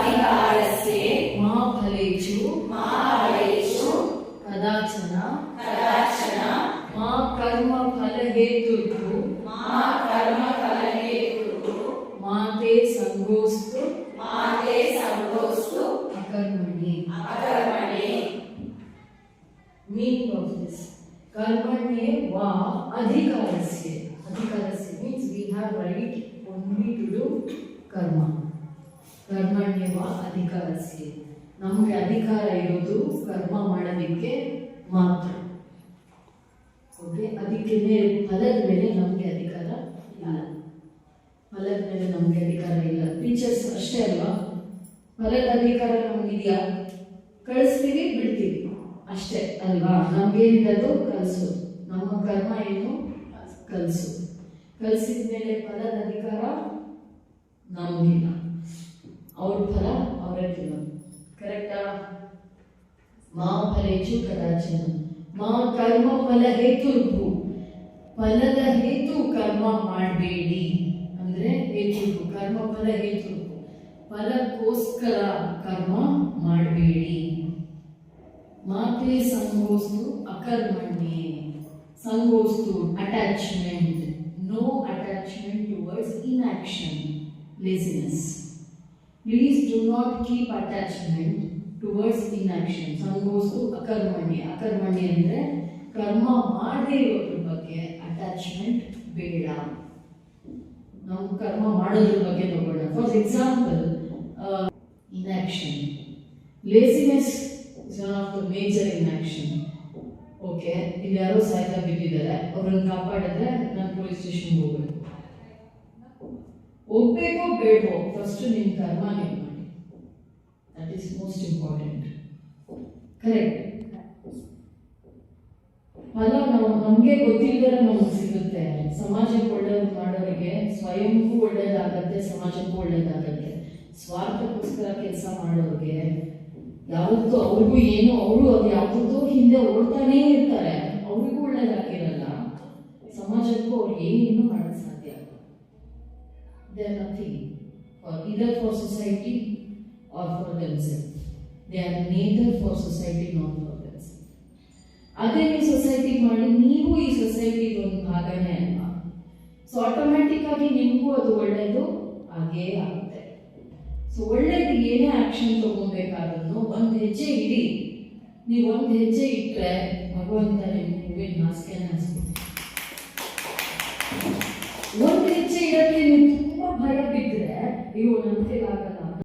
अधिकारस्य मा फलेषु कदाचन मा कर्मफलहेतुर्भु मा ते संगोस्तु अकर्मणि. Meaning of this, कर्मण्ये वा अधिकारस्य. अधिकारस्य means we have right only to do karma. कर्मण्ये वा अधिकारस्य. ನಮಗೆ ಅಧಿಕಾರ ಇರೋದು ಕರ್ಮ ಮಾಡೋದಕ್ಕೆ ಮಾತ್ರ. ಓಕೆ, ಅದಕ್ಕೆ ಫಲದ ಮೇಲೆ ನಮಗೆ ಅಧಿಕಾರ ಇಲ್ಲ. ಫಲದ ಮೇಲೆ ನಮಗೆ ಅಧಿಕಾರ ಇಲ್ಲ. ಟೀಚರ್ಸ್ ಅಷ್ಟೇ ಅಲ್ವಾ, ಫಲದ ಅಧಿಕಾರ ನಮಗಿದೆಯಾ? ಕಳಿಸ್ತೀವಿ, ಬಿಡ್ತೀವಿ ಅಷ್ಟೇ ಅಲ್ವಾ. ನಮ್ಗೇನಿರೋದು ಕಲಿಸು, ನಮ್ಮ ಕರ್ಮ ಏನು ಕಲಿಸು. ಕಲಿಸಿದ ಮೇಲೆ ಫಲದ ಅಧಿಕಾರ ನಮಗಿಲ್ಲ, ಅವ್ರ ಫಲ ಅವರೇ ತಿನ್ನೋದು. ಕರೆಕ್ಟಾ? ಮಾ ಫಲೇಚು ಕದಾಚನ ಮಾ ಕರ್ಮ ಫಲ ಹೇತುರ್ಭು. ಫಲದ ಹೇತು ಕರ್ಮ ಮಾಡಬೇಡಿ ಅಂದ್ರೆ ಹೇತುರ್ಭು, ಕರ್ಮ ಫಲ ಹೇತುರ್ಭು, ಫಲಕ್ಕೋಸ್ಕರ ಕರ್ಮ ಮಾಡಬೇಡಿ. ಮಾತೆ ಸಂಗೋಸ್ತು ಅಕರ್ಮಣ್ಯೆ. ಸಂಗೋಸ್ತು attachment, no attachment towards inaction, laziness. Please do not keep attachment towards inaction. ಸಂಗೋಸ್ತು ಅಕರ್ಮಣ್ಯ. ಅಕರ್ಮಣ್ಯ ಅಂದ್ರೆ ಕರ್ಮ ಮಾಡದೇ ಇರೋದ್ರ ಬಗ್ಗೆ ಅಟ್ಯಾಚ್ಮೆಂಟ್ ಬೇಡ. ನಾವು ಕರ್ಮ ಮಾಡೋದ್ರ ಬಗ್ಗೆ ತಗೊಳ್ಳೋಣ. For example, inaction. Laziness is one of the major inaction. Okay, ಇಲ್ಲಿ ಯಾರೋ ಸಾಯ್ತಾ ಬಿದ್ದಿದ್ದಾರೆ, ಅವ್ರನ್ನ ಕಾಪಾಡಿದ್ರೆ ನಾನು ಪೊಲೀಸ್ ಸ್ಟೇಷನ್ಗೆ ಹೋಗ್ಬೇಕು. ಹೋಗ್ಬೇಕೋ ಬೇಡವೋ ಫಸ್ಟ್ ನಿಮ್ಮ ಕರ್ಮ ನೀವು ಮಾಡಿ. That is most important. Correct? ಫಲ ನಮಗೆ ಗೊತ್ತಿಲ್ಲದೆ ನಮಗೆ ಸಿಗುತ್ತೆ. ಸಮಾಜಕ್ಕೆ ಒಳ್ಳೇದು ಮಾಡೋರಿಗೆ ಸ್ವಯಂಗೂ ಒಳ್ಳೇದಾಗತ್ತೆ, ಸಮಾಜಕ್ಕೂ ಒಳ್ಳೇದಾಗತ್ತೆ. ಸ್ವಾರ್ಥಕ್ಕೋಸ್ಕರ ಕೆಲಸ ಮಾಡೋರಿಗೆ ಯಾವತ್ತೂ ಅವ್ರಿಗೂ ಏನು, ಅವರು ಅದು ಯಾವುದೋ ಹಿಂದೆ ಓಡ್ತಾನೇ ಇರ್ತಾರೆ, ಅವ್ರಿಗೂ ಒಳ್ಳೇದಾಗಿರಲ್ಲ, ಸಮಾಜಕ್ಕೂ ಅವ್ರು ಏನೇನು ಮಾಡಕ್ಕೆ ಸಾಧ್ಯ. They are nothing for either for society or for themselves. They are neither for society nor for themselves. ಅದೇ ನೀವು ಸೊಸೈಟಿ ಮಾಡಿ, ನೀವು ಈ ಸೊಸೈಟಿ ಒಂದು ಭಾಗನೇ ಅಲ್ವಾ. ಸೊ ಆಟೋಮ್ಯಾಟಿಕ್ ಆಗಿ ನಿಮಗೂ ಅದು ಒಳ್ಳೇದು ಆಗೇ ಆಗುತ್ತೆ. ಸೊ ಒಳ್ಳೇದು ಏನೇ ಆಕ್ಷನ್ ತಗೊಬೇಕಾದ್ರೂ ಒಂದು ಹೆಜ್ಜೆ ಇಡಿ. ನೀವು ಒಂದು ಹೆಜ್ಜೆ ಇಟ್ಟರೆ ಭಗವಂತ ನಿಮಗೆ ನಾಸ್ಕೆನ ಒಂದು ಹೆಜ್ಜೆ ಇಡಕ್ಕೆ ನೀವು ತುಂಬಾ ಭಯ ಬಿದ್ದರೆ, ಅಯ್ಯೋ ನನ್ನ ಕೈಲಾಗಲ್ಲ,